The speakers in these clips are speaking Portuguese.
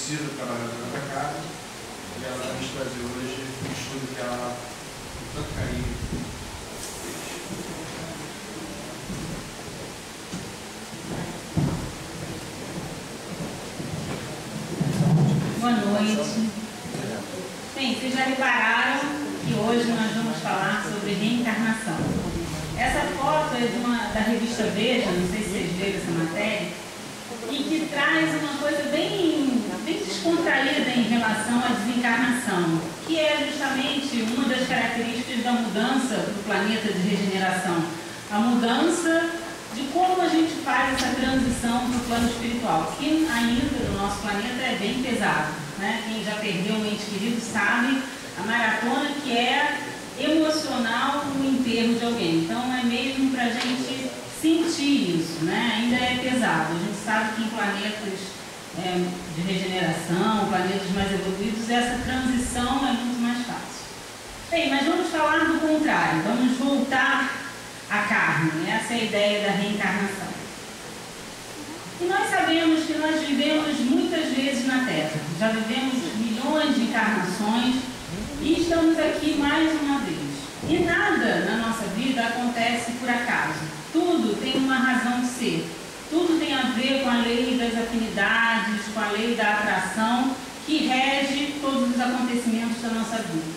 descido para a casa, e ela vai nos trazer hoje um estudo que ela com tanto carinho fez. Boa noite. Bem, vocês já repararam que hoje nós vamos falar sobre reencarnação. Essa foto é da revista Veja, não sei se vocês leram essa matéria, e que traz uma coisa bem descontraída em relação à desencarnação, que é justamente uma das características da mudança do planeta de regeneração. A mudança de como a gente faz essa transição para o plano espiritual, que ainda no nosso planeta é bem pesado, né? Quem já perdeu um ente querido sabe a maratona que é emocional no enterro de alguém. Então é mesmo para a gente sentir isso, né? Ainda é pesado. A gente sabe que em planetas de regeneração, planetas mais evoluídos, essa transição é muito mais fácil. Bem, mas vamos falar do contrário, vamos voltar à carne, essa é a ideia da reencarnação. E nós sabemos que nós vivemos muitas vezes na Terra, já vivemos milhões de encarnações e estamos aqui mais uma vez. E nada na nossa vida acontece por acaso, tudo tem uma razão de ser. Tudo tem a ver com a lei das afinidades, com a lei da atração, que rege todos os acontecimentos da nossa vida.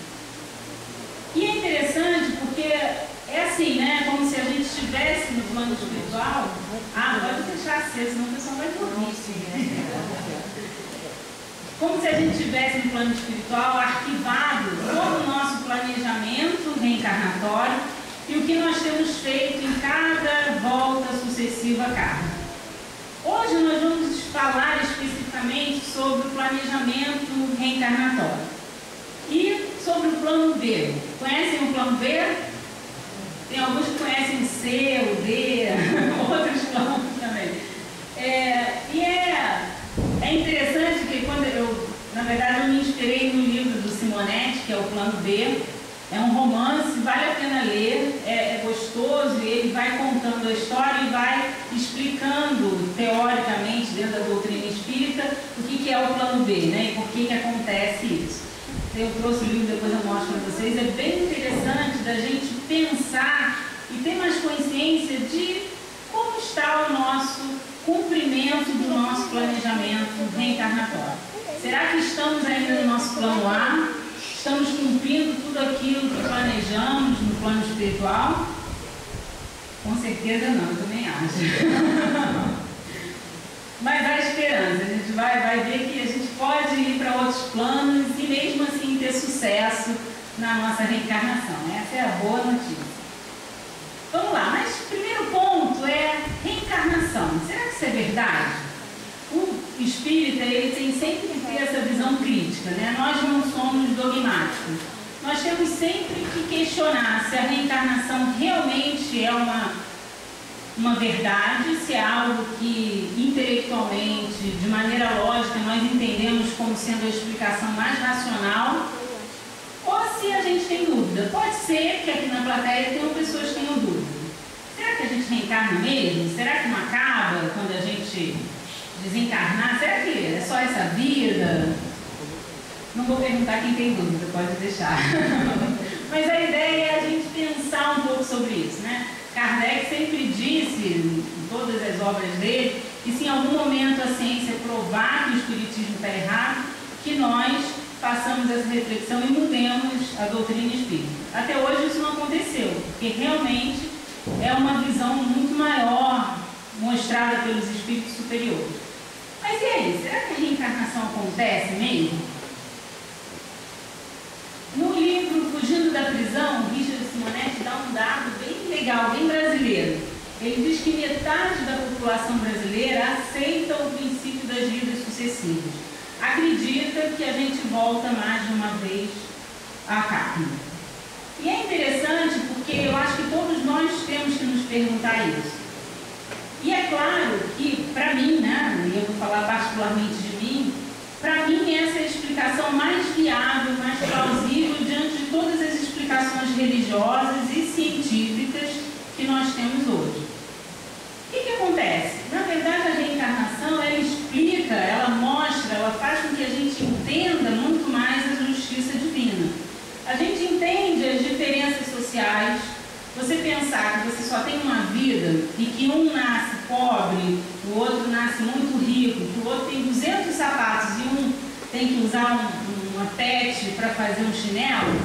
E é interessante porque é assim, né? Como se a gente estivesse no plano espiritual. Pode deixar aceso, senão o pessoal vai dormir. Como se a gente estivesse no plano espiritual arquivado todo o nosso planejamento reencarnatório e o que nós temos feito em cada volta sucessiva à carne. Hoje nós vamos falar especificamente sobre o planejamento reencarnatório e sobre o plano B. Conhecem o plano B? Tem alguns que conhecem o C, o D, outros planos também. É interessante que na verdade eu me inspirei no livro do Simonetti, que é o Plano B. É um romance, vale a pena ler, é gostoso, e ele vai contando a história e vai explicando teoricamente, dentro da doutrina espírita, o que é o plano B, né? E por que acontece isso. Eu trouxe o livro, depois eu mostro para vocês. É bem interessante da gente pensar e ter mais consciência de como está o nosso cumprimento do nosso planejamento reencarnatório. Será que estamos ainda no nosso plano A? Estamos cumprindo tudo aquilo que planejamos no plano espiritual? Com certeza não, eu também acho. Mas há esperança, a gente vai ver que a gente pode ir para outros planos e mesmo assim ter sucesso na nossa reencarnação. Essa é a boa notícia. Vamos lá, mas o primeiro ponto é reencarnação. Será que isso é verdade? O espírita, ele tem sempre que ter essa visão crítica, né? Nós não somos dogmáticos. Nós temos sempre que questionar se a reencarnação realmente é uma verdade, se é algo que intelectualmente, de maneira lógica, nós entendemos como sendo a explicação mais racional, ou se a gente tem dúvida. Pode ser que aqui na plateia tenham pessoas que tenham dúvida. Será que a gente reencarna mesmo? Será que não acaba quando a gente desencarnar? Será que é só essa vida? Não vou perguntar quem tem dúvida, pode deixar. Mas a ideia é a gente pensar um pouco sobre isso, né? Kardec sempre disse, em todas as obras dele, que se em algum momento a ciência provar que o espiritismo está errado, que nós façamos essa reflexão e mudemos a doutrina espírita. Até hoje isso não aconteceu, porque realmente é uma visão muito maior mostrada pelos espíritos superiores. Mas e aí, será que a reencarnação acontece mesmo? No livro Fugindo da Prisão, o Richard Simonetti dá um dado bem legal, bem brasileiro. Ele diz que metade da população brasileira aceita o princípio das vidas sucessivas. Acredita que a gente volta mais de uma vez à carne. E é interessante porque eu acho que todos nós temos que nos perguntar isso. E é claro que, para mim, né, e eu vou falar particularmente de mim, para mim essa é a explicação mais viável, mais plausível diante de todas as explicações religiosas e científicas que nós temos hoje. O que acontece? Na verdade, a reencarnação, ela explica, ela mostra, ela faz com que pensar que você só tem uma vida e que um nasce pobre, o outro nasce muito rico, que o outro tem 200 sapatos e um tem que usar uma pet para fazer um chinelo,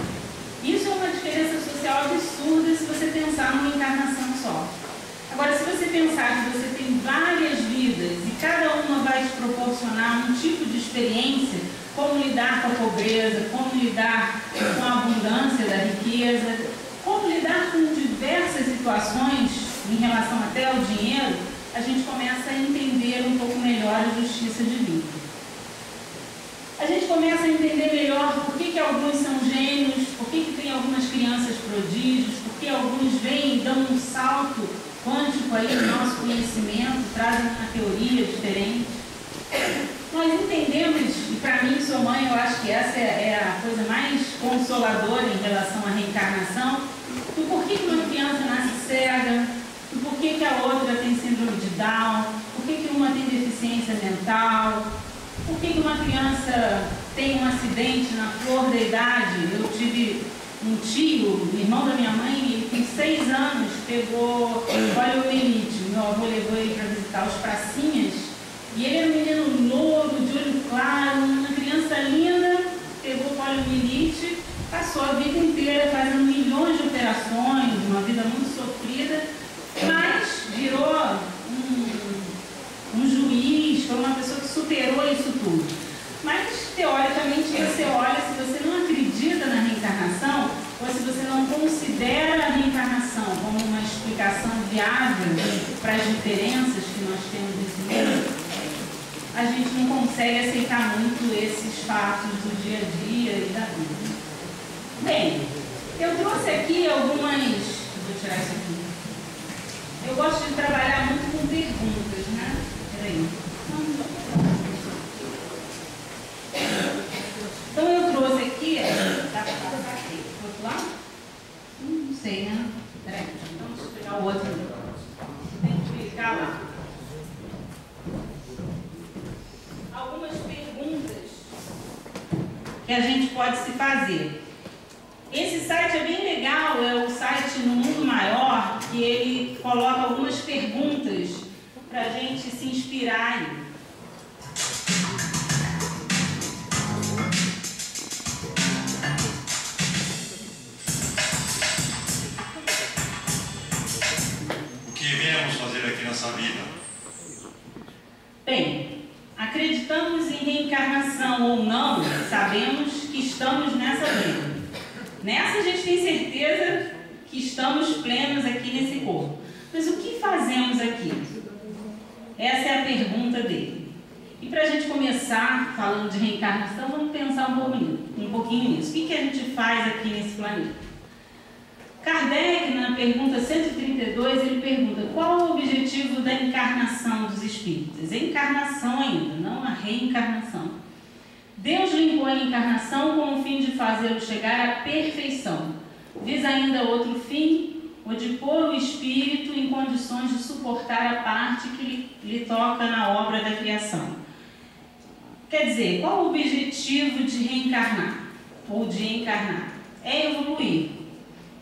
isso é uma diferença social absurda se você pensar numa encarnação só. Agora, se você pensar que você tem várias vidas e cada uma vai te proporcionar um tipo de experiência, como lidar com a pobreza, como lidar com a abundância da riqueza, como lidar com diversas situações em relação até ao dinheiro, a gente começa a entender um pouco melhor a justiça divina. A gente começa a entender melhor por que alguns são gênios, por que tem algumas crianças prodígios, por que alguns vêm e dão um salto quântico aí no nosso conhecimento, trazem uma teoria diferente. Nós entendemos, e para mim, sua mãe, eu acho que essa é a coisa mais consoladora em relação à reencarnação, do porquê que uma criança nasce cega, do porquê que a outra tem síndrome de Down, porquê que uma tem deficiência mental, porquê que uma criança tem um acidente na flor da idade. Eu tive um tio, irmão da minha mãe, ele com 6 anos pegou poliomielite. Meu avô levou ele para visitar os pracinhas e ele era um menino louro, de olho claro, uma criança linda, pegou poliomielite, passou a vida inteira fazendo milhões de operações, uma vida muito sofrida, mas virou um juiz, foi uma pessoa que superou isso tudo. Mas, teoricamente, você olha, se você não acredita na reencarnação, ou se você não considera a reencarnação como uma explicação viável para as diferenças que nós temos nesse mundo, a gente não consegue aceitar muito esses fatos do dia a dia e da vida. Bem, eu trouxe aqui algumas... Vou tirar isso aqui. Eu gosto de trabalhar muito com perguntas, né? Peraí. Então eu trouxe aqui, dá para passar aqui, do outro lado? Não sei, né? Peraí, então deixa eu pegar o outro. Tem que clicar lá. Algumas perguntas que a gente pode se fazer. Esse site é bem legal, é o site No Mundo Maior, que ele coloca algumas perguntas para a gente se inspirar aí. O que viemos fazer aqui nessa vida? Bem, acreditamos em reencarnação ou não, sabemos que estamos nessa vida. Nessa a gente tem certeza que estamos plenos aqui nesse corpo. Mas o que fazemos aqui? Essa é a pergunta dele. E para a gente começar falando de reencarnação, vamos pensar um pouquinho nisso. O que a gente faz aqui nesse planeta? Kardec, na pergunta 132, ele pergunta: qual o objetivo da encarnação dos espíritos? É encarnação ainda, não a reencarnação. Deus limpou a encarnação com o fim de fazê-lo chegar à perfeição. Diz ainda outro fim, o de pôr o espírito em condições de suportar a parte que lhe toca na obra da criação. Quer dizer, qual o objetivo de reencarnar ou de encarnar? É evoluir.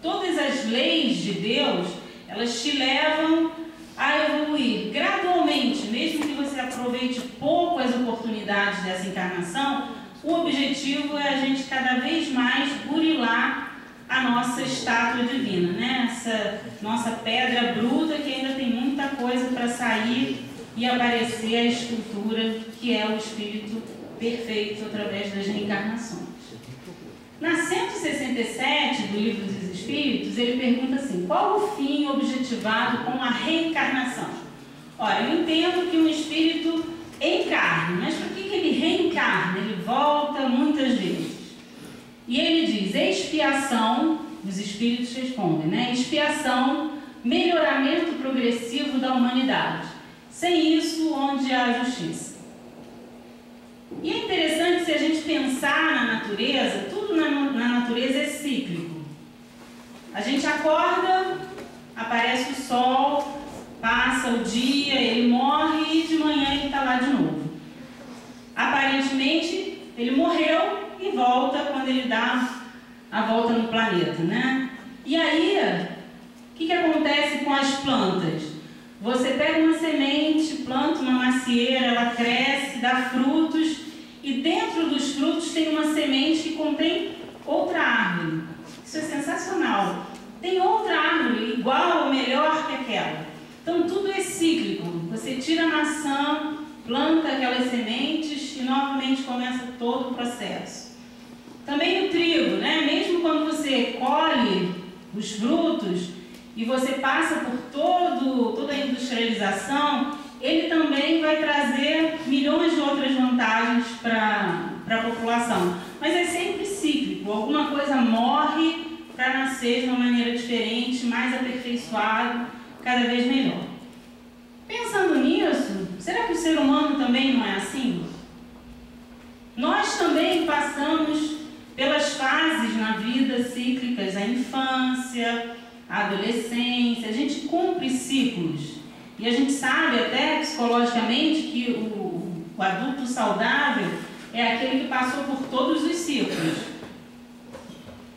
Todas as leis de Deus, elas te levam a evoluir gradualmente, mesmo que você aproveite pouco as oportunidades dessa encarnação. O objetivo é a gente cada vez mais burilar a nossa estátua divina, né? Essa nossa pedra bruta que ainda tem muita coisa para sair e aparecer a escultura que é o Espírito perfeito através das reencarnações. Na 167 do Livro dos Espíritos, ele pergunta assim: qual o fim objetivado com a reencarnação? Ora, eu entendo que um espírito encarna, mas por que ele reencarna? Ele volta muitas vezes. E ele diz: expiação, os espíritos respondem, né? Expiação, melhoramento progressivo da humanidade. Sem isso, onde há justiça? E é interessante, se a gente pensar na natureza, tudo na natureza é cíclico. A gente acorda, aparece o sol, passa o dia, ele morre e de manhã ele está lá de novo. Aparentemente, ele morreu e volta quando ele dá a volta no planeta, né? E aí, que acontece com as plantas? Você pega uma semente, planta uma macieira, ela cresce, dá frutos, e dentro dos frutos tem uma semente que contém outra árvore. Isso é sensacional. Tem outra árvore igual ou melhor que aquela. Então tudo é cíclico. Você tira a maçã, planta aquelas sementes e novamente começa todo o processo. Também o trigo, né? Mesmo quando você colhe os frutos e você passa por toda a industrialização, ele também vai trazer milhões de outras vantagens para a população. Mas é sempre cíclico. Alguma coisa morre para nascer de uma maneira diferente, mais aperfeiçoado, cada vez melhor. Pensando nisso, será que o ser humano também não é assim? Nós também passamos pelas fases na vida cíclicas, a infância, a adolescência, a gente cumpre ciclos. E a gente sabe até psicologicamente que o adulto saudável é aquele que passou por todos os ciclos.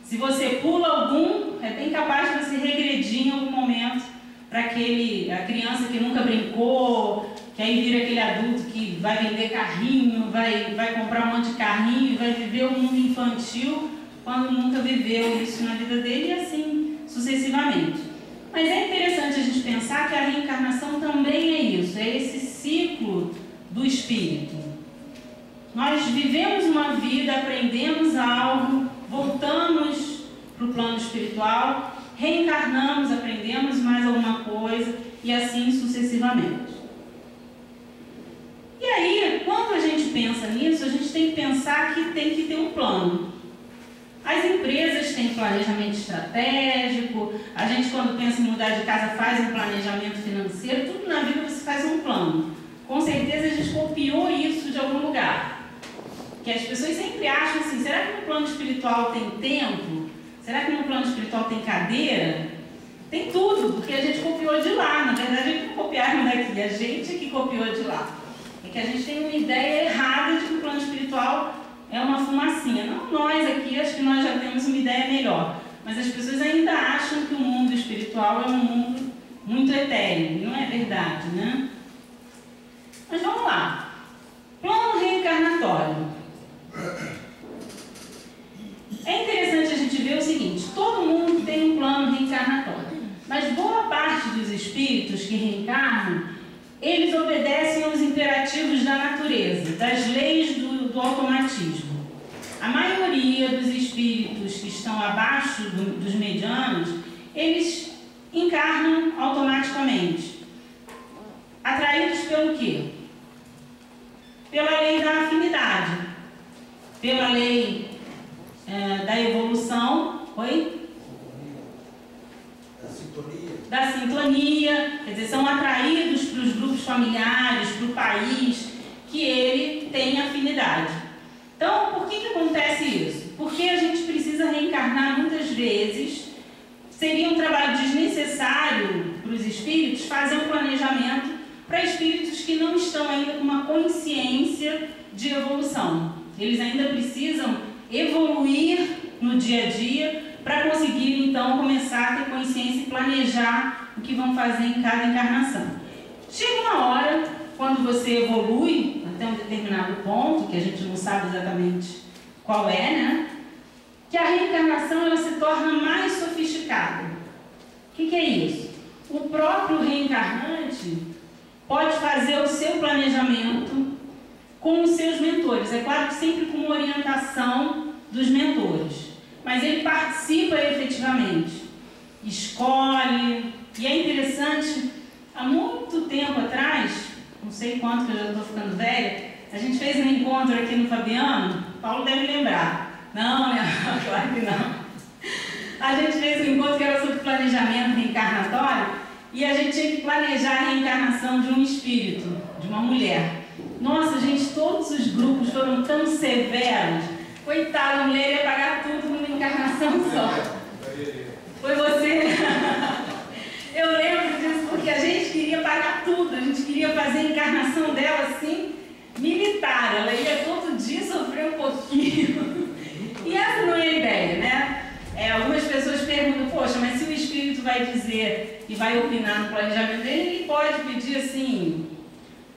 Se você pula algum, é bem capaz de você regredir em algum momento para a criança que nunca brincou, que aí vira aquele adulto que vai vender carrinho, vai comprar um monte de carrinho e vai viver o mundo infantil quando nunca viveu isso na vida dele, e assim sucessivamente. Mas é interessante a gente pensar que a reencarnação também é isso, é esse ciclo do espírito. Nós vivemos uma vida, aprendemos algo, voltamos para o plano espiritual, reencarnamos, aprendemos mais alguma coisa e assim sucessivamente. E aí, quando a gente pensa nisso, a gente tem que pensar que tem que ter um plano. As empresas têm planejamento estratégico, a gente quando pensa em mudar de casa faz um planejamento financeiro, tudo na vida você faz um plano. Com certeza a gente copiou isso de algum lugar. Que as pessoas sempre acham assim, será que no plano espiritual tem tempo? Será que no plano espiritual tem cadeira? Tem tudo, porque a gente copiou de lá. Na verdade, eles não copiaram daqui, a gente é que copiou de lá. É que a gente tem uma ideia errada de que o plano espiritual é uma fumacinha. Não nós aqui, acho que nós já temos uma ideia melhor. Mas as pessoas ainda acham que o mundo espiritual é um mundo muito etéreo. E não é verdade, né? Mas vamos lá. Plano reencarnatório. É interessante a gente ver o seguinte, todo mundo tem um plano reencarnatório, mas boa parte dos espíritos que reencarnam, eles obedecem aos imperativos da natureza, das leis do automatismo. A maioria dos espíritos que estão abaixo dos medianos, eles encarnam automaticamente. Atraídos pelo quê? Pela lei da afinidade, pela lei da evolução, da sintonia, quer dizer, são atraídos para os grupos familiares, para o país que ele tem afinidade. Então, por que acontece isso? Porque a gente precisa reencarnar muitas vezes, seria um trabalho desnecessário para os espíritos fazer um planejamento para espíritos que não estão ainda com uma consciência de evolução. Eles ainda precisam evoluir no dia a dia para conseguir então começar a ter consciência e planejar o que vão fazer em cada encarnação. Chega uma hora, quando você evolui até um determinado ponto, que a gente não sabe exatamente qual é, né? Que a reencarnação ela se torna mais sofisticada. O que é isso? O próprio reencarnante pode fazer o seu planejamento com os seus mentores. É claro que sempre com uma orientação dos mentores. Mas ele participa efetivamente, escolhe. E é interessante, há muito tempo atrás, não sei quanto que eu já estou ficando velha, a gente fez um encontro aqui no Fabiano, Paulo deve lembrar. Não, né? Claro que não. A gente fez um encontro que era sobre planejamento reencarnatório e a gente tinha que planejar a reencarnação de um espírito, de uma mulher. Nossa, gente, todos os grupos foram tão severos. Coitada, a mulher ia pagar tudo numa encarnação só. Foi você? Eu lembro disso porque a gente queria pagar tudo, a gente queria fazer a encarnação dela assim, militar. Ela ia todo dia sofrer um pouquinho. E essa não é a ideia, né? Algumas pessoas perguntam, poxa, mas se o espírito vai vai dizer e vai opinar no planejamento dele, ele pode pedir assim,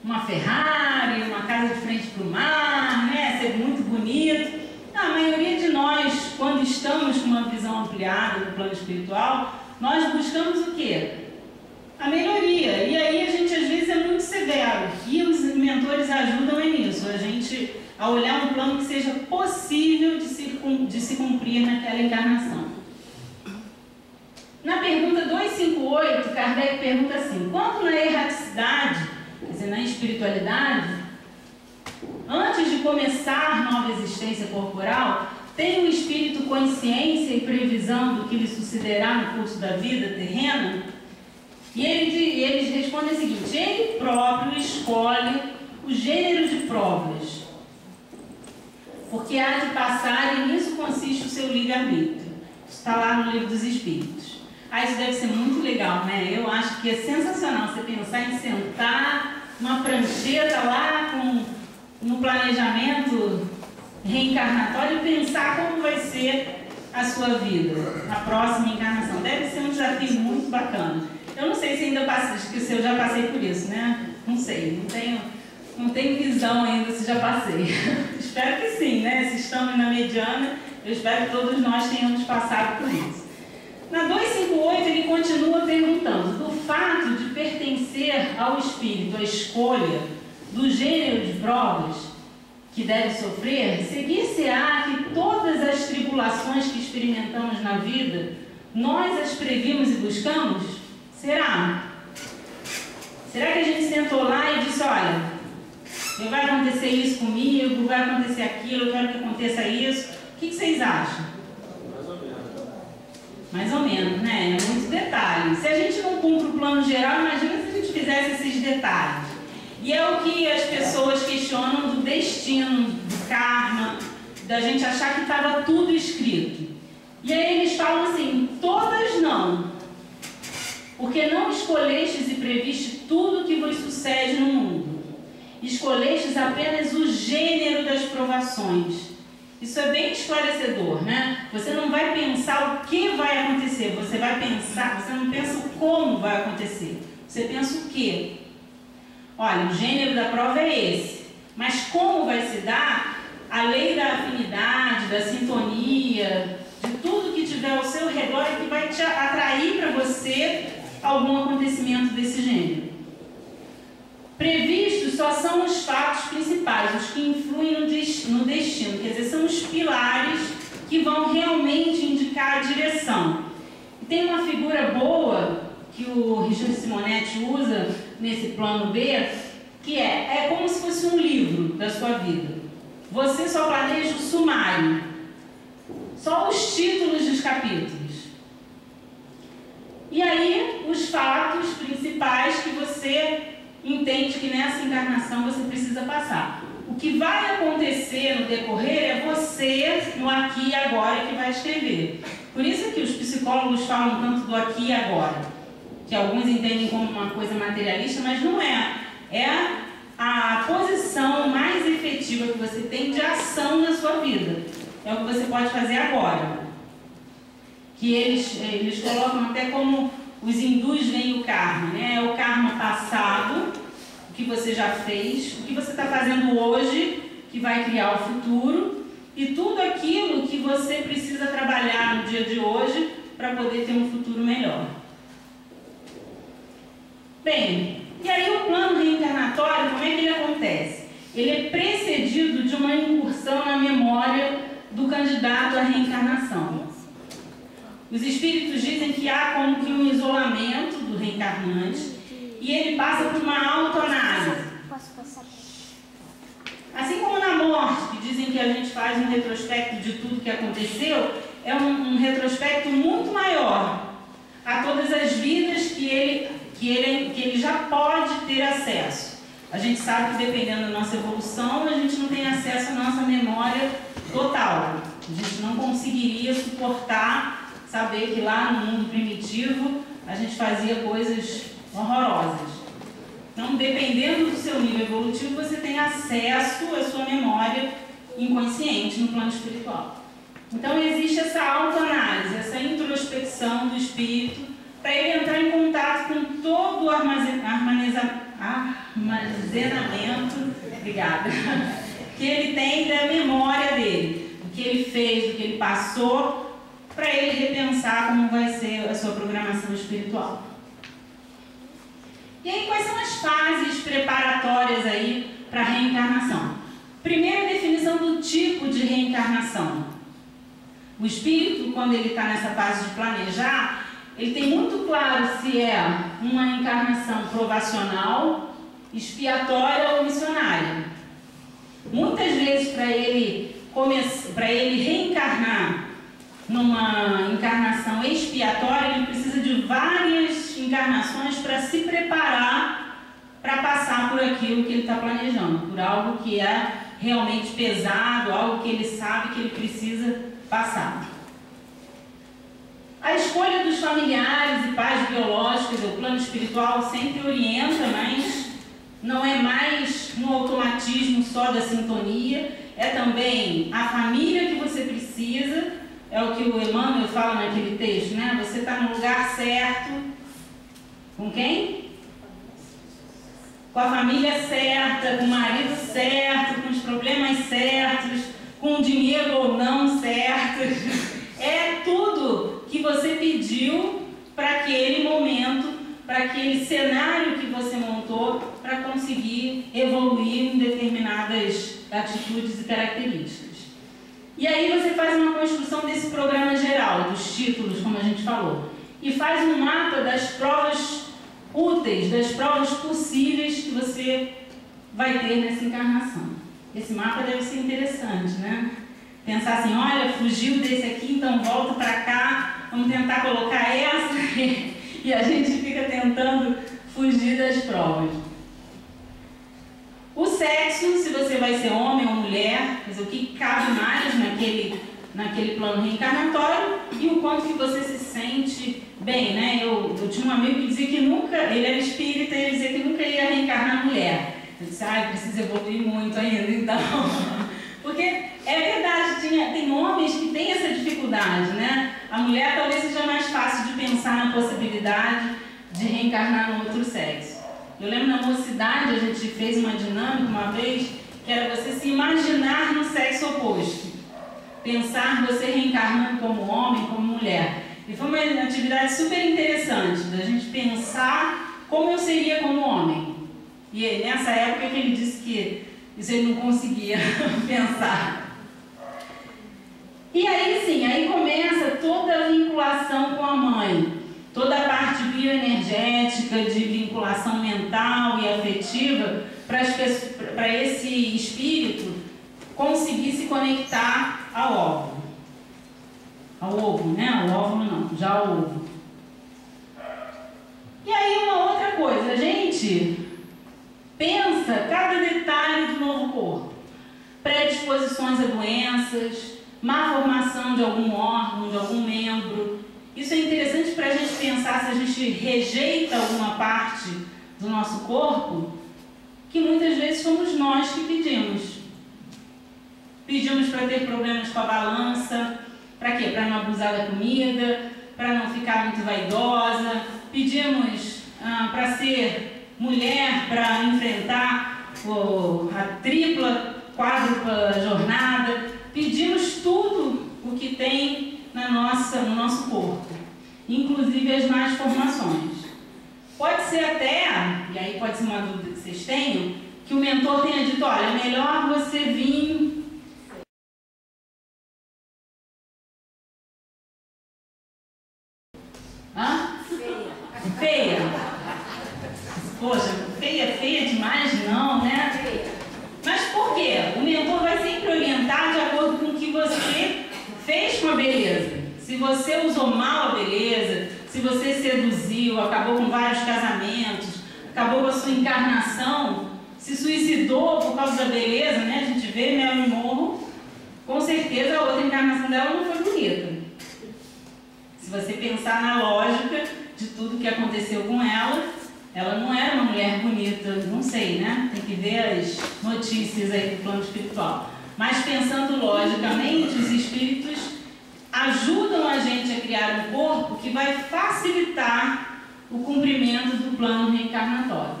uma Ferrari, uma casa de frente para o mar, né? Ser muito bonito. A maioria de nós, quando estamos com uma visão ampliada do plano espiritual, nós buscamos o quê? A melhoria. E aí a gente às vezes é muito severo. E os mentores ajudam nisso, a gente a olhar um plano que seja possível de se cumprir naquela encarnação. Na pergunta 258, Kardec pergunta assim: quanto na erraticidade, quer dizer, na espiritualidade, antes de começar nova existência corporal, tem o espírito consciência e previsão do que lhe sucederá no curso da vida terrena? E eles respondem o seguinte: ele próprio escolhe o gênero de provas, porque há de passar e nisso consiste o seu livre-arbítrio. Isso está lá no Livro dos Espíritos. Isso deve ser muito legal, né? Eu acho que é sensacional você pensar em sentar uma prancheta lá no planejamento reencarnatório e pensar como vai ser a sua vida, a próxima encarnação. Deve ser um desafio muito bacana. Eu não sei se ainda passei, se eu já passei por isso, né? Não sei, não tenho visão ainda se já passei. Espero que sim, né? Se estamos na mediana, eu espero que todos nós tenhamos passado por isso. Na 258 ele continua perguntando: do fato de pertencer ao espírito a escolha do gênero de provas que deve sofrer, seguir-se-á que todas as tribulações que experimentamos na vida, nós as previmos e buscamos? Será? Será que a gente sentou lá e disse: olha, vai acontecer isso comigo, vai acontecer aquilo, eu quero que aconteça isso? O que vocês acham? Mais ou menos, né? É muito detalhe. Se a gente não cumpre o plano geral, imagina se a gente fizesse esses detalhes. E é o que as pessoas questionam do destino, do karma, da gente achar que estava tudo escrito. E aí eles falam assim: todas não, porque não escolhestes e previste tudo que vos sucede no mundo. Escolhestes apenas o gênero das provações. Isso é bem esclarecedor, né? Você não vai pensar o que vai acontecer, você vai pensar, você não pensa o como vai acontecer, você pensa o quê? Olha, o gênero da prova é esse, mas como vai se dar? A lei da afinidade, da sintonia, de tudo que tiver ao seu redor é que vai te atrair para você algum acontecimento desse gênero. Previstos só são os fatos principais, os que influem no destino, quer dizer, são os pilares que vão realmente indicar a direção. E tem uma figura boa que o Richard Simonetti usa nesse plano B, que é como se fosse um livro da sua vida. Você só planeja o sumário, só os títulos dos capítulos. E aí, os fatos principais que você entende que nessa encarnação você precisa passar. O que vai acontecer no decorrer é você, no aqui e agora, que vai escrever. Por isso que os psicólogos falam tanto do aqui e agora, que alguns entendem como uma coisa materialista, mas não é. É a posição mais efetiva que você tem de ação na sua vida. É o que você pode fazer agora. Que eles colocam até como os hindus veem o karma, né? É o karma passado, o que você já fez, o que você está fazendo hoje, que vai criar o futuro, e tudo aquilo que você precisa trabalhar no dia de hoje para poder ter um futuro melhor. Bem, e aí o plano reencarnatório, como é que ele acontece? Ele é precedido de uma incursão na memória do candidato à reencarnação. Os espíritos dizem que há como que um isolamento do reencarnante e ele passa por uma autoanálise. Assim como na morte, que dizem que a gente faz um retrospecto de tudo que aconteceu, é um retrospecto muito maior a todas as vidas que ele já pode ter acesso. A gente sabe que dependendo da nossa evolução, a gente não tem acesso à nossa memória total. A gente não conseguiria suportar saber que lá no mundo primitivo a gente fazia coisas horrorosas. Então, dependendo do seu nível evolutivo, você tem acesso à sua memória inconsciente no plano espiritual. Então, existe essa autoanálise, essa introspecção do espírito para ele entrar em contato com todo o armazenamento, obrigada, que ele tem da memória dele, do que ele fez, do que ele passou, para ele repensar como vai ser a sua programação espiritual. E aí, quais são as fases preparatórias aí para a reencarnação? Primeira definição do tipo de reencarnação. O espírito, quando ele está nessa fase de planejar, ele tem muito claro se é uma encarnação provacional, expiatória ou missionária. Muitas vezes, para ele reencarnar numa encarnação expiatória, ele precisa de várias encarnações para se preparar para passar por aquilo que ele está planejando, por algo que é realmente pesado, algo que ele sabe que ele precisa passar. A escolha dos familiares e pais biológicos, o plano espiritual sempre orienta, mas não é mais no automatismo só da sintonia, é também a família que você precisa, é o que o Emmanuel fala naquele texto, né? Você está no lugar certo, com quem? Com a família certa, com o marido certo, com os problemas certos, com o dinheiro ou não certo. É tudo que você pediu para aquele momento, para aquele cenário que você montou, para conseguir evoluir em determinadas atitudes e características. E aí você faz uma construção desse programa geral, dos títulos, como a gente falou, e faz um mapa das provas úteis, das provas possíveis que você vai ter nessa encarnação. Esse mapa deve ser interessante, né? Pensar assim, olha, fugiu desse aqui, então volta para cá, vamos tentar colocar essa, e a gente fica tentando fugir das provas. O sexo, se você vai ser homem ou mulher, quer dizer, o que cabe mais naquele plano reencarnatório e o quanto que você se sente bem, né? Eu tinha um amigo que dizia que nunca, ele era espírita e ele dizia que nunca ia reencarnar mulher. Eu disse, precisa evoluir muito ainda, então. Porque é verdade, tem homens que têm essa dificuldade, né? A mulher talvez seja mais fácil de pensar na possibilidade de reencarnar no outro sexo. Eu lembro na mocidade, a gente fez uma dinâmica uma vez, que era você se imaginar no sexo oposto. Pensar você reencarnando como homem, como mulher. E foi uma atividade super interessante, da gente pensar como eu seria como homem. E nessa época que ele disse que isso ele não conseguia pensar. E aí sim, aí começa toda a vinculação com a mãe. Toda a parte bioenergética, de vinculação mental e afetiva, para esse espírito conseguir se conectar ao óvulo. Ao ovo, né? Ao óvulo não, já ao ovo. E aí uma outra coisa, a gente pensa cada detalhe do novo corpo. Predisposições a doenças, má formação de algum órgão, de algum membro. Isso é interessante para a gente pensar se a gente rejeita alguma parte do nosso corpo, que muitas vezes somos nós que pedimos. Pedimos para ter problemas com a balança, para quê? Para não abusar da comida, para não ficar muito vaidosa. Pedimos para ser mulher, para enfrentar a tripla, quádrupla jornada. Pedimos tudo o que tem no nosso corpo, inclusive as más formações. Pode ser até, e aí pode ser uma dúvida que vocês tenham, que o mentor tenha dito, olha, é melhor você vir feia. Poxa, feia demais não, né? Mas por quê? O mentor vai sempre orientar de acordo com o que você fez com a beleza. Se você usou mal a beleza, se você seduziu, acabou com vários casamentos, acabou com a sua encarnação, se suicidou por causa da beleza, né? A gente vê Marilyn Monroe, com certeza a outra encarnação dela não foi bonita. Se você pensar na lógica de tudo que aconteceu com ela não era uma mulher bonita, não sei, né? Tem que ver as notícias aí do plano espiritual. Mas pensando logicamente, os espíritos ajudam a gente a criar um corpo que vai facilitar o cumprimento do plano reencarnatório.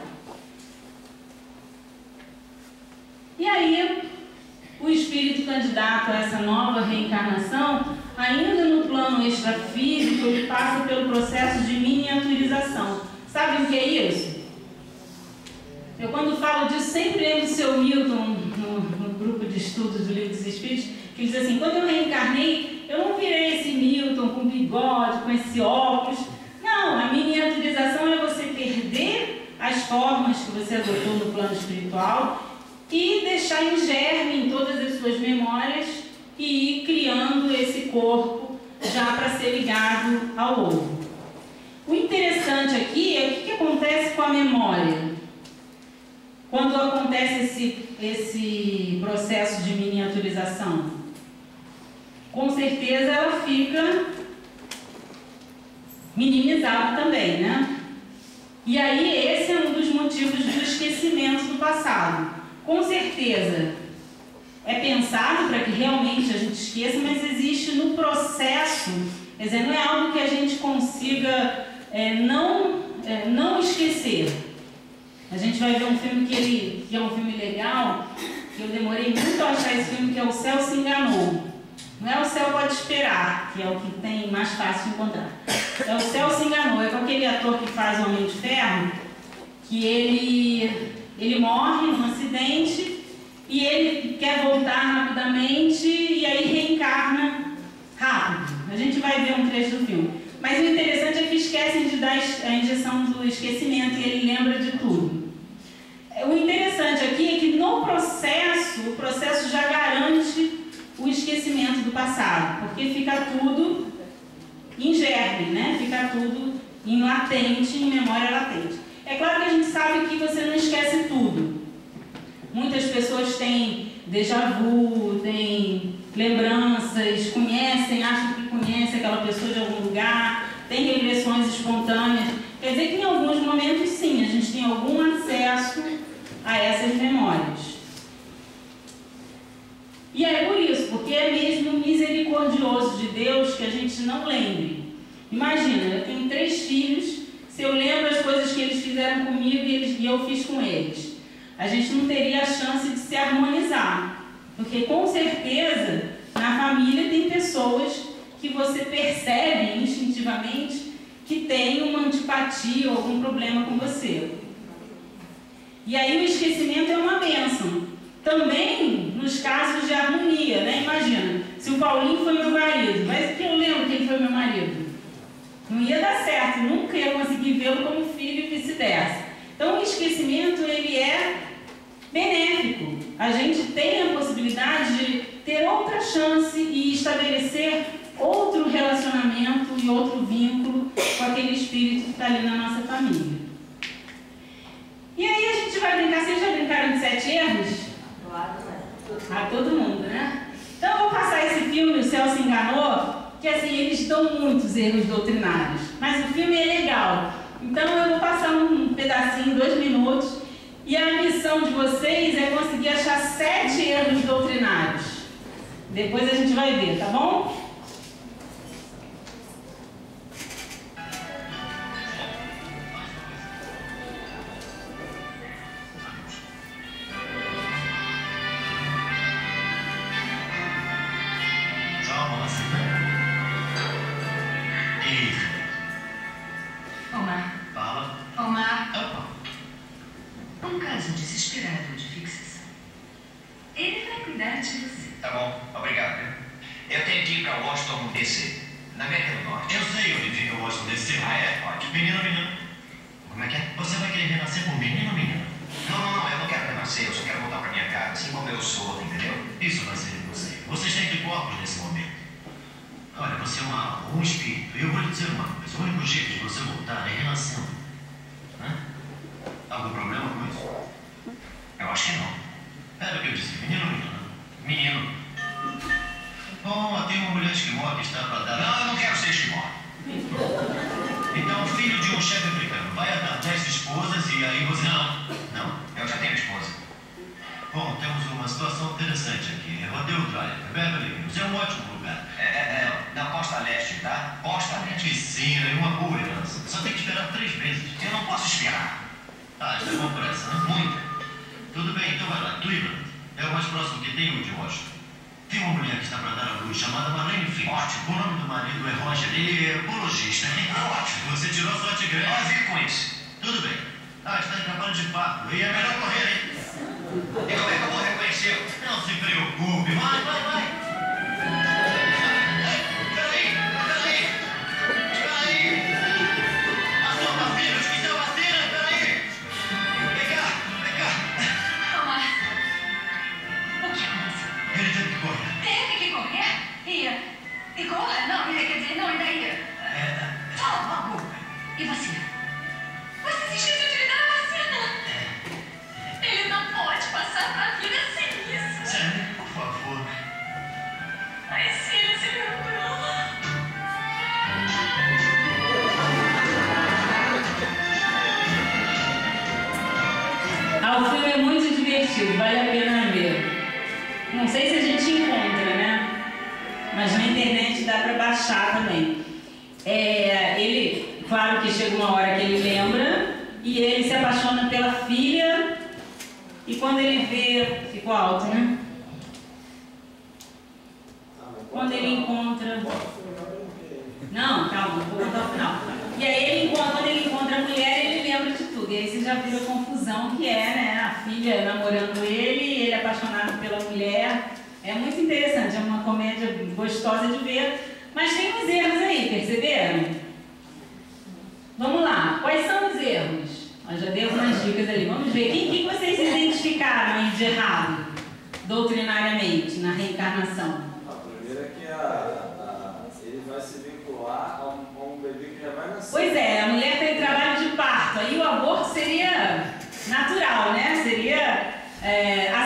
E aí, o espírito candidato a essa nova reencarnação, ainda no plano extrafísico, ele passa pelo processo de miniaturização. Sabe o que é isso? Eu, quando falo disso, sempre lembro do seu Milton, no grupo de estudos do Livro dos Espíritos, que ele diz assim: quando eu reencarnei, eu não virei esse Milton com bigode, com esse óculos. Não, a miniaturização é você perder as formas que você adotou no plano espiritual e deixar em germe em todas as suas memórias e ir criando esse corpo já para ser ligado ao ovo. O interessante aqui é o que acontece com a memória. Quando acontece esse processo de miniaturização, com certeza ela fica minimizada também, né? E aí esse é um dos motivos do esquecimento do passado. Com certeza é pensado para que realmente a gente esqueça, mas existe no processo, quer dizer, não é algo que a gente consiga não esquecer. A gente vai ver um filme que é um filme legal, que eu demorei muito a achar esse filme, que é O Céu Se Enganou. Não é O Céu Pode Esperar, que é o que tem mais fácil de encontrar. É O Céu Se Enganou, é com aquele ator que faz o Homem de Ferro, que ele morre num acidente e ele quer voltar rapidamente e aí reencarna rápido. A gente vai ver um trecho do filme. Mas o interessante é que esquecem de dar a injeção do esquecimento e ele lembra de tudo. O interessante aqui é que no processo, o processo já garante o esquecimento do passado, porque fica tudo em germe, né? Fica tudo em latente, em memória latente. É claro que a gente sabe que você não esquece tudo. Muitas pessoas têm déjà vu, têm lembranças, conhecem, acham que conhecem aquela pessoa de algum lugar, tem regressões espontâneas. Quer dizer que em alguns momentos, sim, a gente tem algum acesso a essas memórias. E é por isso, porque é mesmo misericordioso de Deus que a gente não lembre. Imagina, eu tenho 3 filhos, se eu lembro as coisas que eles fizeram comigo e eu fiz com eles, a gente não teria a chance de se harmonizar. Porque com certeza, na família tem pessoas que você percebe instintivamente que tem uma antipatia ou algum problema com você. E aí o esquecimento é uma bênção. Também nos casos de harmonia, né? Imagina, se o Paulinho foi meu marido, mas que eu lembro quem foi meu marido. Não ia dar certo, nunca ia conseguir vê-lo como filho e vice-versa. Então o esquecimento, ele é benéfico. A gente tem a possibilidade de ter outra chance e estabelecer outro relacionamento e outro vínculo com aquele espírito que está ali na nossa família. E aí a gente vai brincar, vocês já brincaram de 7 erros? A todo mundo, né? Então eu vou passar esse filme, O Céu Se Enganou, que assim, eles dão muitos erros doutrinários, mas o filme é legal. Então eu vou passar um pedacinho, 2 minutos, e a missão de vocês é conseguir achar 7 erros doutrinários. Depois a gente vai ver, tá bom? Um caso desesperado de fixação. Ele vai cuidar de você. Tá bom, obrigado. Eu tenho que ir para Washington, D.C., na América do Norte. Eu sei onde fica Washington, D.C. Ah, é? Ótimo. Menino ou menino? Como é que é? Você vai querer renascer por menino ou menino? Não, eu não quero renascer, eu só quero voltar para minha casa, assim como eu sou, entendeu? Isso vai ser você. Vocês têm de corpos nesse momento. Olha, você é uma alma, um espírito. E eu vou lhe dizer uma coisa. O único jeito de você voltar é renascendo. Hã? Algum problema com isso? Eu acho que não. Era o que eu disse. Menino ou menino? Menino. Bom, tem uma mulher esquimó que está para dar... Não, eu não quero ser esquimó. Então, filho de um chefe africano, vai atrás 10 esposas e aí você... Não? Eu já tenho esposa. Bom, temos uma situação interessante aqui. Rodeio Drive, Beverly Hills. É um ótimo lugar. Na costa leste, tá? Costa piscina e uma boa herança. Só tem que esperar 3 meses. Eu não posso esperar. Ah, está com pressa, né? Muita. Tudo bem, então vai lá. Cleveland. É o mais próximo que tem de Washington. Tem uma mulher que está para dar à luz chamada Marlene Flint. Ótimo. O nome do marido é Roger. Ele é biologista. Ótimo. Você tirou sorte grande. Pode vir com isso. Tudo bem. Ah, está em trabalho de parto. E é melhor correr, hein? E como é que eu vou reconhecer? Não se preocupe. Vai, vai, vai. Peraí. A sua vacina, eu esqueci a vacina. Peraí. Vem cá. Tomás, o que aconteceu? Ele teve que correr. Teve que correr? E corra? Não, quer dizer, não, e daí? Fala logo. E você? Você se esqueceu de lhe dar a vacina? Ele não pode passar a vida sem isso. Sério, por favor. Mas se ele se lembrou. Ah, o filme é muito divertido, vale a pena ver. Não sei se a gente encontra, né? Mas na internet dá para baixar também. Ele, claro que chega uma hora que ele lembra e ele se apaixona pela filha e quando ele vê... Ficou alto, né? Quando ele encontra... Não, calma, vou contar o final. E aí, quando ele encontra a mulher, ele lembra de tudo. E aí você já viu a confusão que é, né? A filha namorando ele apaixonado pela mulher. É muito interessante, é uma comédia gostosa de ver. Mas tem uns erros aí, perceberam? Vamos lá, quais são os erros? Eu já dei algumas dicas ali. Vamos ver, que vocês se identificaram aí de errado, doutrinariamente, na reencarnação? A primeira é que ele vai se vincular a um bebê que já vai nascer. Pois é, a mulher tem trabalho de parto, aí o aborto seria natural, né? Seria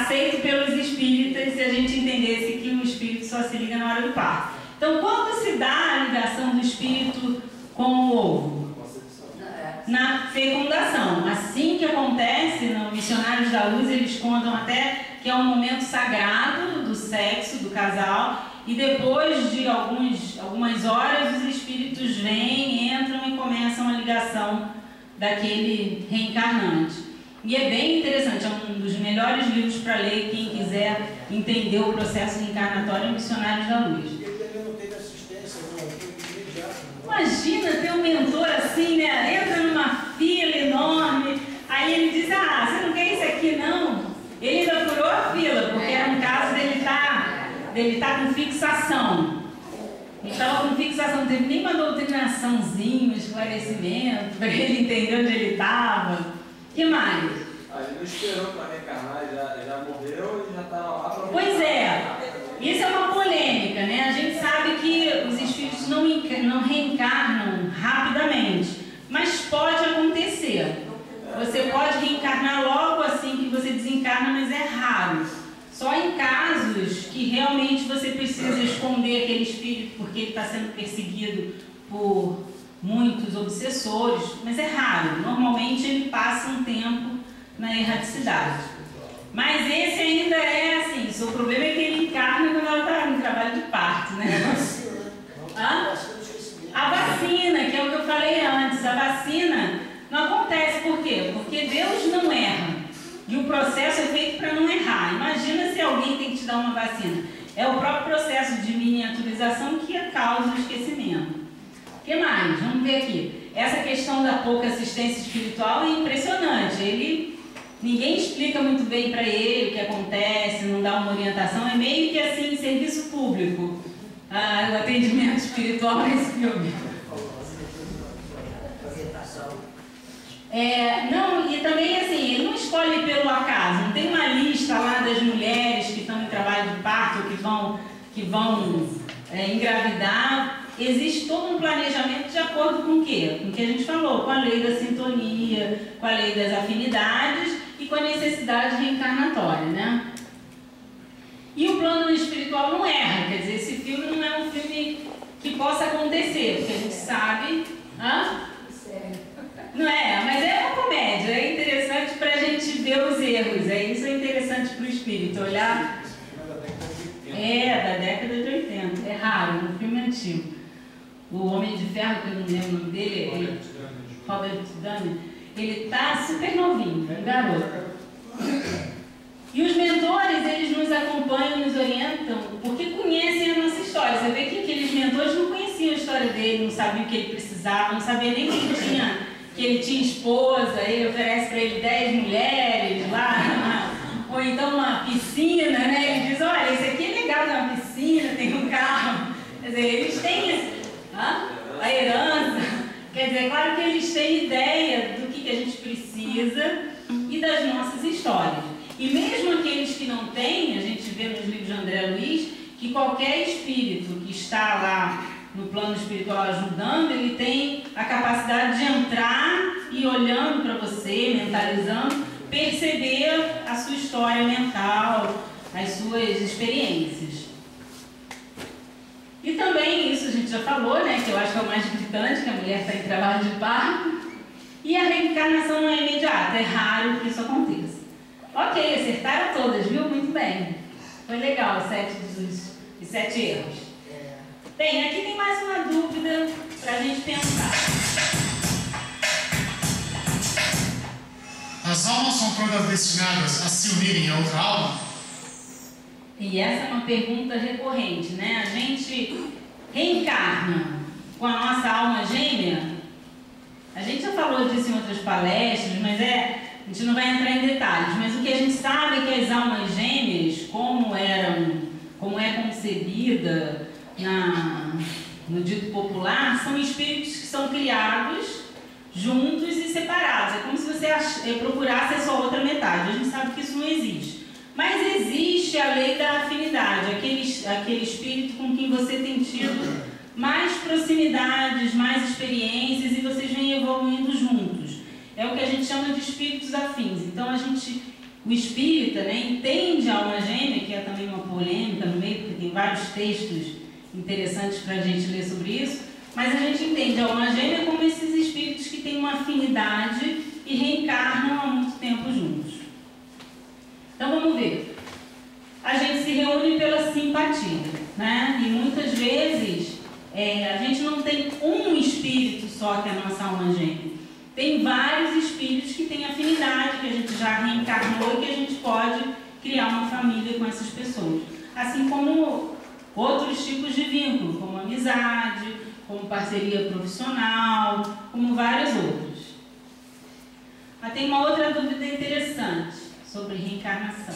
aceito pelos espíritas se a gente entendesse que o espírito só se liga na hora do parto. Então, quando se dá a ligação do espírito com o ovo? Na fecundação. Assim que acontece, no Missionários da Luz, eles contam até que é um momento sagrado do sexo do casal e depois de algumas horas os espíritos vêm, entram e começam a ligação daquele reencarnante. E é bem interessante, é um dos melhores livros para ler, quem quiser entender o processo reencarnatório, é Missionários da Luz. Ele também não teve assistência, não, imediato. Imagina ter um mentor assim, né? Entra numa fila enorme, aí ele diz, você não quer isso aqui não? Ele ainda furou a fila, porque era um caso dele tá com fixação. Ele estava com fixação, não teve nenhuma doutrinaçãozinha, esclarecimento, para ele entender onde ele estava. O que mais? Ele não esperou para reencarnar, já morreu e já estava lá para... Pois é, isso é uma polêmica, né? A gente sabe que os espíritos não reencarnam rapidamente, mas pode acontecer. Você pode reencarnar logo assim que você desencarna, mas é raro. Só em casos que realmente você precisa esconder aquele espírito porque ele está sendo perseguido por muitos obsessores, mas é raro. Normalmente ele passa um tempo na erraticidade. Mas esse ainda é assim, o seu problema é que ele encarna quando ela está no trabalho de parto, né? A vacina, que é o que eu falei antes, a vacina não acontece por quê? Porque Deus não erra. E o processo é feito para não errar. Imagina se alguém tem que te dar uma vacina. É o próprio processo de miniaturização que causa o esquecimento. O que mais? Vamos ver aqui. Essa questão da pouca assistência espiritual é impressionante. Ninguém explica muito bem para ele o que acontece, não dá uma orientação. É meio que assim, serviço público. O atendimento espiritual nesse filme. Não, e também assim, ele não escolhe pelo acaso. Não tem uma lista lá das mulheres que estão em trabalho de parto, que vão engravidar. Existe todo um planejamento de acordo com o quê? Com o que a gente falou, com a lei da sintonia, com a lei das afinidades e com a necessidade reencarnatória, né? E o plano espiritual não erra, quer dizer, esse filme não é um filme que possa acontecer, porque a gente sabe... Não é, mas é uma comédia, é interessante para a gente ver os erros, isso é interessante para o espírito, olhar... da década de 80, é raro, um filme antigo. o Homem de Ferro, que eu não lembro o nome dele, Robert Downey, ele está super novinho, um garoto. E os mentores, eles nos acompanham, nos orientam, porque conhecem a nossa história. Você vê que aqueles mentores não conheciam a história dele, não sabiam o que ele precisava, não sabiam nem que ele tinha esposa, ele oferece para ele 10 mulheres lá, ou então uma piscina, né? Ele diz, olha, esse aqui é legal, tem uma piscina, tem um carro. Quer dizer, eles têm a herança. Quer dizer, é claro que eles têm ideia do que a gente precisa e das nossas histórias. E mesmo aqueles que não têm, a gente vê nos livros de André Luiz, que qualquer espírito que está lá no plano espiritual ajudando, ele tem a capacidade de entrar e olhando para você, mentalizando, perceber a sua história mental, as suas experiências. E também, isso a gente já falou, né, que eu acho que é o mais gritante, que a mulher está em trabalho de parto, e a reencarnação não é imediata, é raro que isso aconteça. Ok, acertaram todas, viu? Muito bem. Foi legal, os 7 erros. Bem, aqui tem mais uma dúvida para a gente pensar. As almas são todas destinadas a se unirem a outra alma? E essa é uma pergunta recorrente, né? A gente reencarna com a nossa alma gêmea? A gente já falou disso em outras palestras, mas a gente não vai entrar em detalhes, mas o que a gente sabe é que as almas gêmeas, como é concebida no dito popular, são espíritos que são criados juntos e separados. É como se você procurasse a sua outra metade. A gente sabe que isso não existe. Mas existe a lei da afinidade, aquele espírito com quem você tem tido mais proximidades, mais experiências e vocês vêm evoluindo juntos. É o que a gente chama de espíritos afins. Então o espírita, né, entende a alma gêmea, que é também uma polêmica no meio, porque tem vários textos interessantes para a gente ler sobre isso, mas a gente entende a alma gêmea como esses espíritos que têm uma afinidade e reencarnam há muito tempo juntos. Então vamos ver. A gente se reúne pela simpatia, né? E muitas vezes a gente não tem um espírito só que é a nossa alma gêmea. Tem vários espíritos que têm afinidade, que a gente já reencarnou e que a gente pode criar uma família com essas pessoas. Assim como outros tipos de vínculo, como amizade, como parceria profissional, como vários outros. Mas tem uma outra dúvida interessante sobre reencarnação.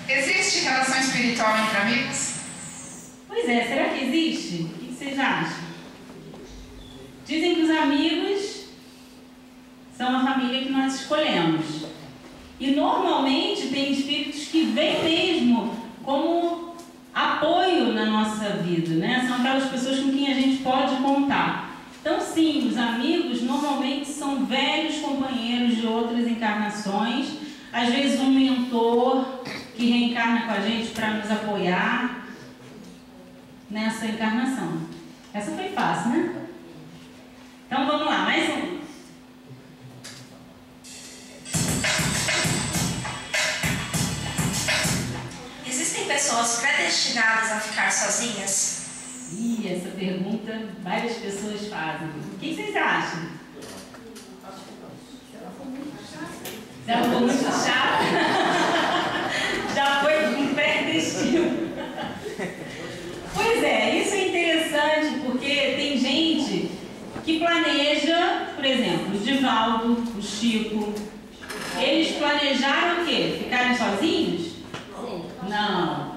Existe relação espiritual entre amigos? Pois é, será que existe? O que vocês acham? Dizem que os amigos são a família que nós escolhemos. E normalmente tem espíritos que vêm mesmo como apoio na nossa vida, né? São aquelas pessoas com quem a gente pode contar. Então sim, os amigos normalmente são velhos companheiros de outras encarnações, às vezes um mentor que reencarna com a gente para nos apoiar nessa encarnação. Essa foi fácil, né? Então vamos lá, mais um. Existem pessoas predestinadas a ficar sozinhas? Essa pergunta várias pessoas fazem. O que vocês acham? Já foi muito chato? Já foi com predestino. Pois é, isso é interessante porque tem gente que planeja, por exemplo, o Divaldo, o Chico, eles planejaram o quê? Ficarem sozinhos? Não.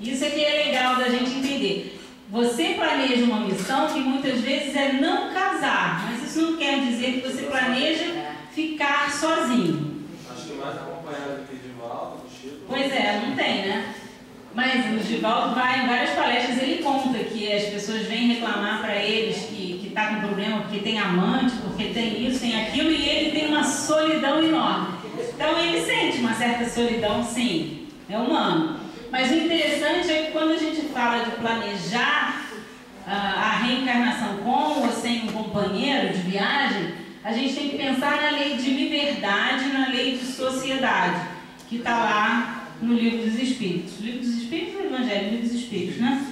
Isso é que é legal da gente entender. Você planeja uma missão que muitas vezes é não casar, mas isso não quer dizer que você planeja ficar sozinho. Acho que mais acompanhado do que Divaldo, do Chico. Pois é, não tem, né? Mas o Divaldo vai em várias palestras, ele conta que as pessoas vêm reclamar para eles que está com problema porque tem amante, porque tem isso, tem aquilo, e ele tem uma solidão enorme. Então ele sente uma certa solidão, sim, é humano. Mas o interessante é que quando a gente fala de planejar a reencarnação com ou sem um companheiro de viagem, a gente tem que pensar na lei de liberdade, na lei de sociedade, que está lá no Livro dos Espíritos. Livro dos Espíritos ou Evangelho? Livro dos Espíritos, né?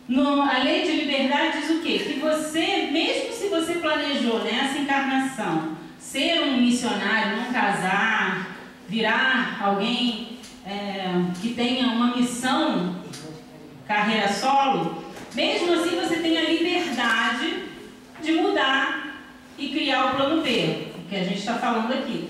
A lei de liberdade diz o quê? Que você, mesmo se você planejou nessa encarnação ser um missionário, não casar, virar alguém que tenha uma missão, carreira solo, mesmo assim você tem a liberdade de mudar e criar o plano B, que a gente está falando aqui.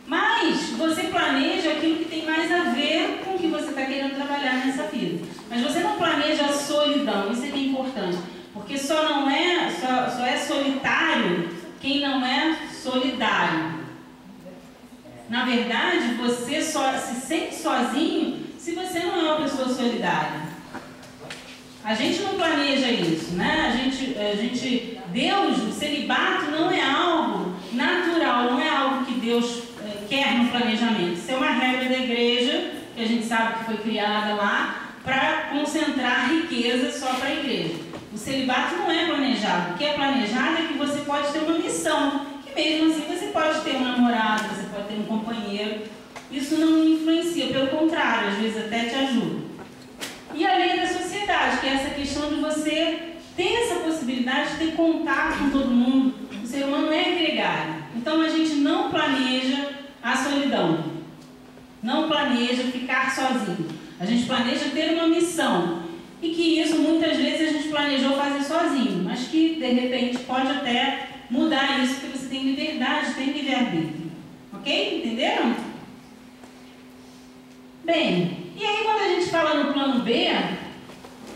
Mas você planeja aquilo que tem mais a ver com o que você está querendo trabalhar nessa vida. Mas você não planeja a solidão, isso é que é importante. Porque só é solitário quem não é solidário. Na verdade, você só se sente sozinho se você não é uma pessoa solidária. A gente não planeja isso, né? Deus, o celibato não é algo natural, não é algo que Deus quer no planejamento. Isso é uma regra da igreja, que a gente sabe que foi criada lá, para concentrar riqueza só para a igreja. O celibato não é planejado. O que é planejado é que você pode ter uma missão, que mesmo assim você pode ter um namorado, você pode ter um companheiro. Isso não influencia, pelo contrário, às vezes até te ajuda. E a lei da sociedade, que é essa questão de você ter essa possibilidade de ter contato com todo mundo. O ser humano é gregário. Então a gente não planeja a solidão. Não planeja ficar sozinho. A gente planeja ter uma missão. E que isso muitas vezes a gente planejou fazer sozinho. Mas que de repente pode até mudar isso, porque você tem liberdade, tem livre-arbítrio. Ok? Entenderam? Bem, e aí quando a gente fala no plano B,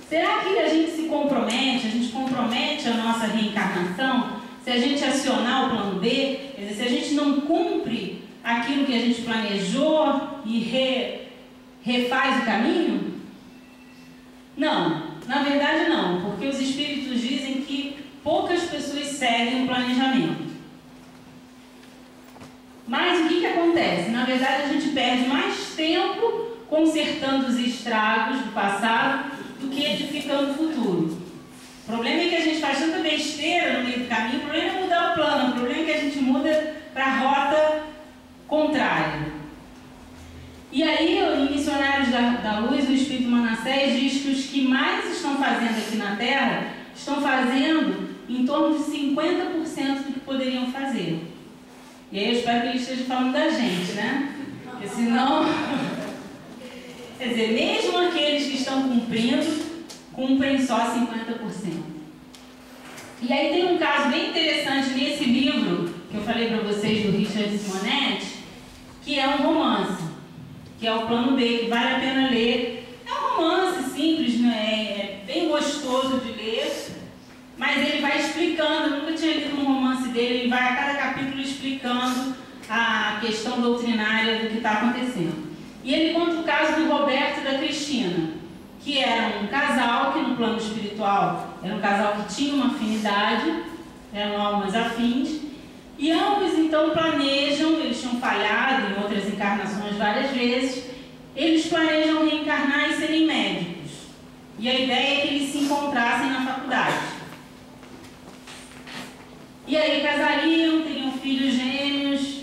será que a gente se compromete, a gente compromete a nossa reencarnação, se a gente acionar o plano B, quer dizer, se a gente não cumpre aquilo que a gente planejou e refaz o caminho? Não, na verdade não, porque os espíritos dizem que poucas pessoas seguem o planejamento. Mas o que acontece? Na verdade a gente perde mais tempo consertando os estragos do passado do que edificando o futuro. O problema é que a gente faz tanta besteira no meio do caminho. O problema é mudar o plano, o problema é que a gente muda para a rota contrária. E aí, em Missionários da Luz, o Espírito Manassés diz que os que mais estão fazendo aqui na Terra estão fazendo em torno de 50% do que poderiam fazer. E aí eu espero que ele esteja falando da gente, né? Porque senão... Quer dizer, mesmo aqueles que estão cumprindo, cumprem só 50%. E aí tem um caso bem interessante nesse livro, que eu falei para vocês, do Richard Simonetti, que é um romance, que é o Plano B, que vale a pena ler. É um romance simples, né? É bem gostoso de ler, mas ele vai explicando. Eu nunca tinha lido um romance dele, ele vai a cada capítulo explicando a questão doutrinária do que está acontecendo. E ele conta o caso do Roberto e da Cristina, que era um casal que no plano espiritual era um casal que tinha uma afinidade, eram almas afins, e ambos então planejam, eles tinham falhado em outras encarnações várias vezes, eles planejam reencarnar e serem médicos. E a ideia é que eles se encontrassem na faculdade. E aí casariam, teriam filhos gêmeos,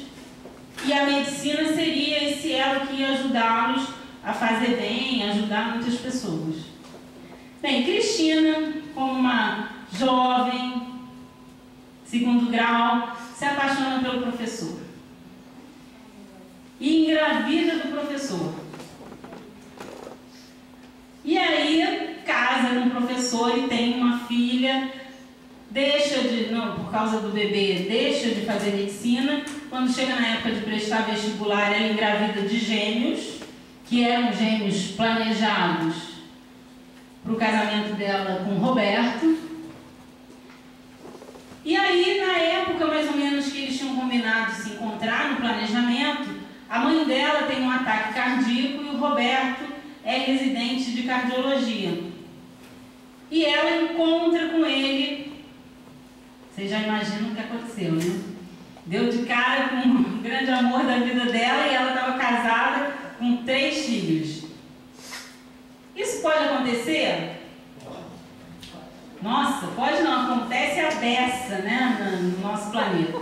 e a medicina seria esse elo que ia ajudá-los a fazer bem, a ajudar muitas pessoas. Bem, Cristina, como uma jovem, segundo grau, se apaixona pelo professor. E engravida do professor. E aí, casa com o professor e tem uma filha, por causa do bebê, deixa de fazer medicina. Quando chega na época de prestar vestibular, ela engravida de gêmeos, que eram gêmeos planejados para o casamento dela com Roberto. E aí, na época mais ou menos que eles tinham combinado de se encontrar no planejamento, a mãe dela tem um ataque cardíaco e o Roberto é residente de cardiologia. E ela encontra com ele. Vocês já imaginam o que aconteceu, né? Deu de cara com um grande amor da vida dela e ela estava casada com 3 filhos. Isso pode acontecer? Nossa, pode não, acontece a beça, né, no nosso planeta.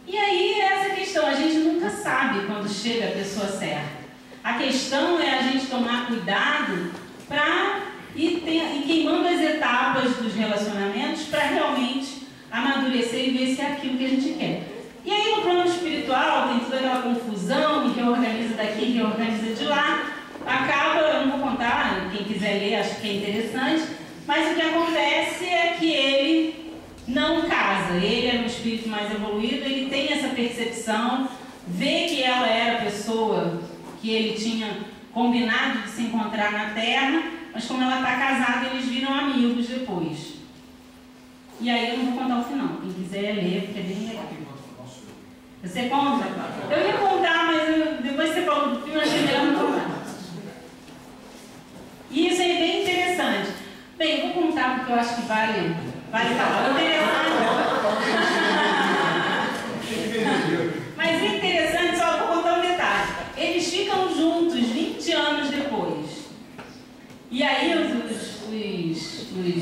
E aí, essa questão, a gente nunca sabe quando chega a pessoa certa. A questão é a gente tomar cuidado para ir queimando as etapas dos relacionamentos para realmente amadurecer e ver se é aquilo que a gente quer. E aí no plano espiritual tem toda aquela confusão, reorganiza daqui, reorganiza de lá, acaba, eu não vou contar, quem quiser ler acho que é interessante, mas o que acontece é que ele não casa, ele é um espírito mais evoluído, ele tem essa percepção, vê que ela era a pessoa que ele tinha combinado de se encontrar na Terra, mas como ela está casada, eles viram amigos depois. E aí eu não vou contar o final, quem quiser ler, porque é bem legal. Você conta? Eu ia contar, mas depois você falou do filme, eu achei melhor não contar. E isso é bem interessante. Bem, eu vou contar porque eu acho que vale falar. Mas é interessante, só vou contar um detalhe. Eles ficam juntos 20 anos depois. E aí os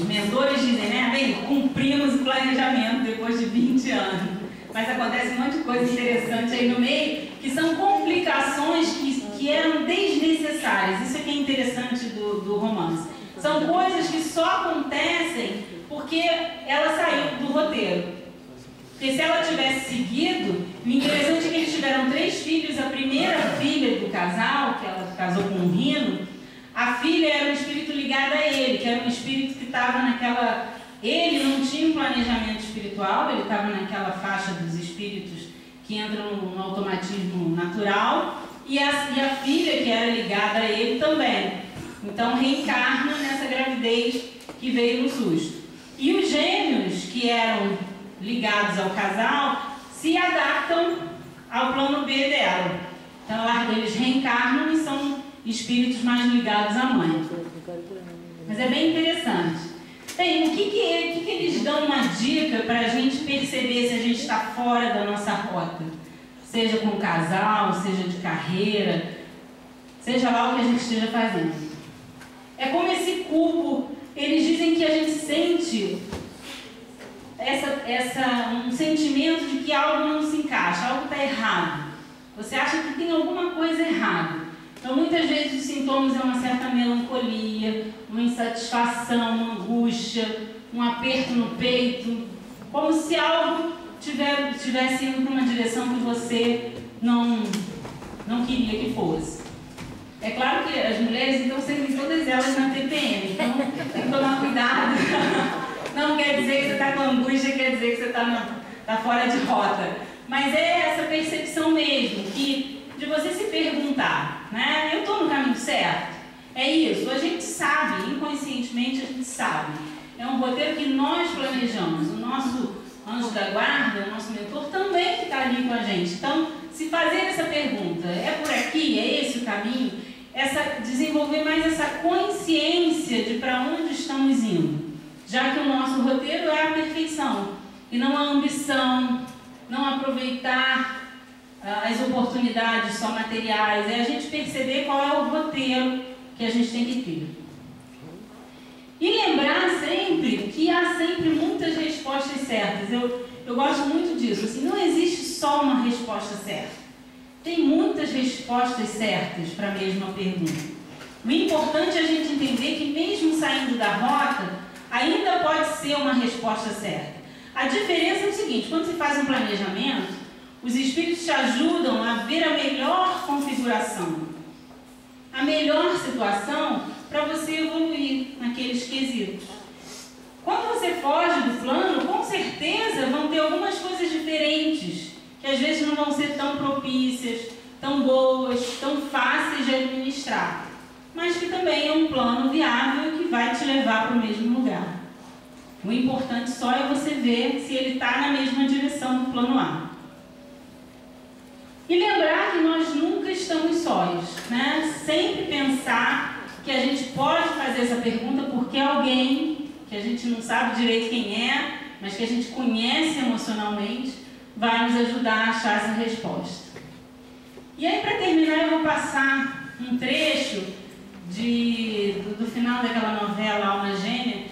mentores dizem, né? Bem, cumprimos o planejamento depois de 20 anos. Mas acontece um monte de coisa interessante aí no meio, que são complicações que eram desnecessárias. Isso é que é interessante do romance. São coisas que só acontecem porque ela saiu do roteiro. Porque se ela tivesse seguido, o interessante é que eles tiveram 3 filhos. A primeira filha do casal, que ela casou com um Rino, a filha era um espírito ligado a ele, que era um espírito que estava naquela... Ele não tinha um planejamento espiritual, ele estava naquela faixa dos espíritos que entram no automatismo natural, e a filha, que era ligada a ele, também. Então reencarna nessa gravidez que veio no susto. E os gêmeos, que eram ligados ao casal, se adaptam ao plano B dela. Então eles reencarnam e são espíritos mais ligados à mãe. Mas é bem interessante. Bem, o que eles dão uma dica para a gente perceber se a gente está fora da nossa rota? Seja com o casal, seja de carreira, seja lá o que a gente esteja fazendo. É como esse culpo, eles dizem que a gente sente um sentimento de que algo não se encaixa, algo está errado. Você acha que tem alguma coisa errada. Então, muitas vezes os sintomas é uma certa melancolia, uma insatisfação, uma angústia, um aperto no peito, como se algo estivesse indo para uma direção que você não queria que fosse. É claro que as mulheres então sentem todas elas na TPM, então tem que tomar cuidado. Não quer dizer que você está com angústia, quer dizer que você está fora de rota. Mas é essa percepção mesmo, de você se perguntar, né? Eu estou no caminho certo? É isso, a gente sabe, inconscientemente a gente sabe. É um roteiro que nós planejamos. O nosso anjo da guarda, o nosso mentor, também está ali com a gente. Então, se fazer essa pergunta, é por aqui? É esse o caminho? Desenvolver mais essa consciência de para onde estamos indo. Já que o nosso roteiro é a perfeição e não a ambição, não aproveitar as oportunidades só materiais, é a gente perceber qual é o roteiro que a gente tem que ter. E lembrar sempre que há sempre muitas respostas certas. Eu gosto muito disso, assim, não existe só uma resposta certa. Tem muitas respostas certas para a mesma pergunta. O importante é a gente entender que mesmo saindo da rota, ainda pode ser uma resposta certa. A diferença é o seguinte, quando se faz um planejamento, os espíritos te ajudam a ver a melhor configuração, a melhor situação para você evoluir naqueles quesitos. Quando você foge do plano, com certeza vão ter algumas coisas diferentes, que às vezes não vão ser tão propícias, tão boas, tão fáceis de administrar, mas que também é um plano viável que vai te levar para o mesmo lugar. O importante só é você ver se ele está na mesma direção do plano A. E lembrar que nós nunca estamos sós, né? Sempre pensar que a gente pode fazer essa pergunta porque alguém que a gente não sabe direito quem é, mas que a gente conhece emocionalmente, vai nos ajudar a achar essa resposta. E aí, para terminar, eu vou passar um trecho do final daquela novela Alma Gêmea,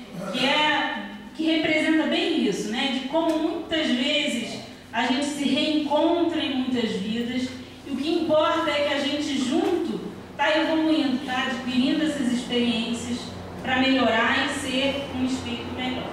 que representa bem isso, né? De como muitas vezes a gente se reencontra em muitas vidas, e o que importa é que a gente junto está evoluindo, está adquirindo essas experiências para melhorar e ser um espírito melhor.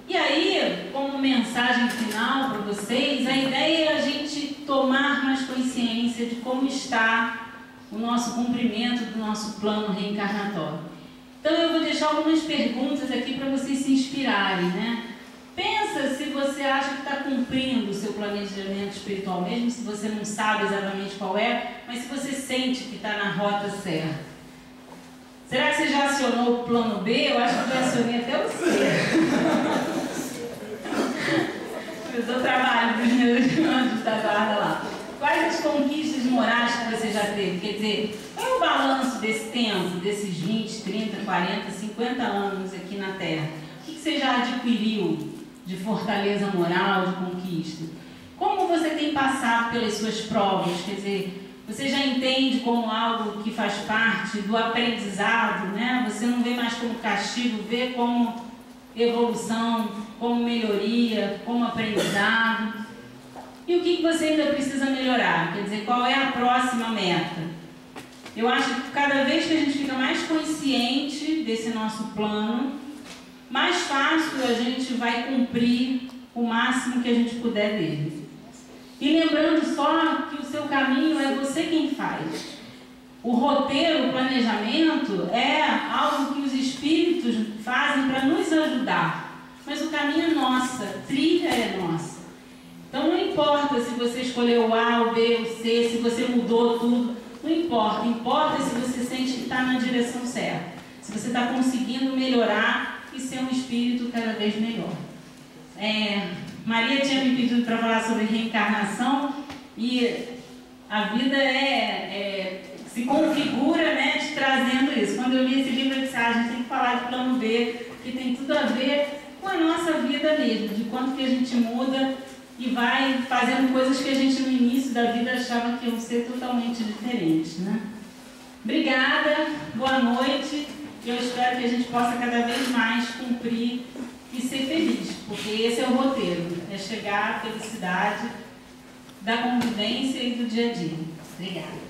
E aí, como mensagem final para vocês, a ideia é a gente tomar mais consciência de como está o nosso cumprimento do nosso plano reencarnatório. Então eu vou deixar algumas perguntas aqui para vocês se inspirarem, né? Pensa se você acha que está cumprindo o seu planejamento espiritual, mesmo se você não sabe exatamente qual é, mas se você sente que está na rota certa. Será que você já acionou o plano B? Eu acho que eu acionei até o C. Eu dou trabalho para os meus anjos da guarda lá. Quais as conquistas morais que você já teve? Quer dizer, qual é o balanço desse tempo, desses 20, 30, 40, 50 anos aqui na Terra? O que você já adquiriu de fortaleza moral, de conquista? Como você tem passado pelas suas provas? Quer dizer, você já entende como algo que faz parte do aprendizado, né? Você não vê mais como castigo, vê como evolução, como melhoria, como aprendizado. E o que você ainda precisa melhorar? Quer dizer, qual é a próxima meta? Eu acho que cada vez que a gente fica mais consciente desse nosso plano, mais fácil a gente vai cumprir o máximo que a gente puder dele. E lembrando só que o seu caminho é você quem faz. O roteiro, o planejamento é algo que os espíritos fazem para nos ajudar. Mas o caminho é nosso, a trilha é nossa. Então não importa se você escolheu o A, o B, o C, se você mudou tudo, não importa. Importa se você sente que está na direção certa. Se você está conseguindo melhorar e ser um espírito cada vez melhor. Maria tinha me pedido para falar sobre reencarnação e a vida se configura, né, te trazendo isso. Quando eu li esse livro, eu disse, a gente tem que falar de plano B, que tem tudo a ver com a nossa vida mesmo, de quanto que a gente muda e vai fazendo coisas que a gente no início da vida achava que iam ser totalmente diferentes, né? Obrigada, boa noite. Eu espero que a gente possa cada vez mais cumprir e ser feliz, porque esse é o roteiro, é chegar à felicidade da convivência e do dia a dia. Obrigada.